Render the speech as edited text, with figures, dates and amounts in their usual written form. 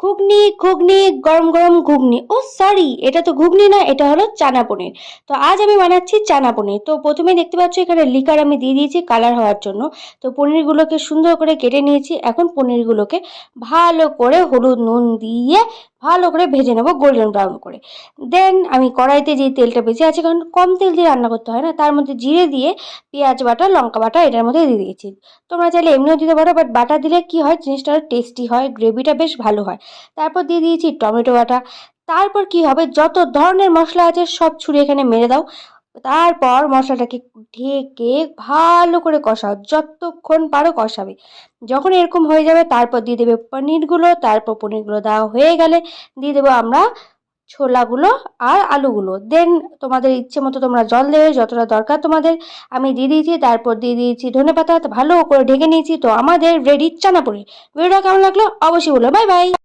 ঘুগনি ঘুগনি গরম গরম ঘুগনি, ও সরি, এটা তো ঘুগনি না, এটা হলো চানা পনির। তো আজ আমি বানাচ্ছি চানা পনির। তো প্রথমে দেখতে পাচ্ছ এখানে লিকার আমি দিয়ে দিয়েছি কালার হওয়ার জন্য। তো পনিরগুলোকে সুন্দর করে কেটে নিয়েছি। এখন পনিরগুলোকে ভালো করে হলুদ নুন দিয়ে ভালো করে ভেজে নেবো গোল্ডেন ব্রাউন করে। দেন আমি কড়াইতে যে তেলটা বেঁচে আছে, কারণ কম তেল দিয়ে রান্না করতে হয় না, তার মধ্যে জিরে দিয়ে পেঁয়াজ বাটা লঙ্কা বাটা এটার মধ্যে দিয়ে দিয়েছি। তোমরা চাইলে এমনিও দিতে পারো, বাট বাটা দিলে কি হয়, জিনিসটা টেস্টি হয়, গ্রেভিটা বেশ ভালো হয়। তারপর দিয়ে দিয়েছি টমেটো বাটা। তারপর কি হবে, যত ধরনের মশলা আছে সব ছুঁড়ে এখানে মেরে দাও। তারপর মশলাটাকে ঢেকে ভালো করে কষাও, যতক্ষণ পারো কষাবে। যখন এরকম হয়ে যাবে তারপর দিয়ে দেবে পনিরগুলো। তারপর পনিরগুলো দেওয়া হয়ে গেলে দিয়ে দেবো আমরা ছোলাগুলো আর আলুগুলো। দেন তোমাদের ইচ্ছে মতো তোমরা জল দেবে যতটা দরকার তোমাদের। আমি দিয়ে দিয়েছি, তারপর দিয়ে দিয়েছি ধনেপাতা, ভালো করে ঢেকে নিয়েছি। তো আমাদের রেডি চানা পনির। ভিডিওটা কেমন লাগলো অবশ্যই বলো। Bye bye.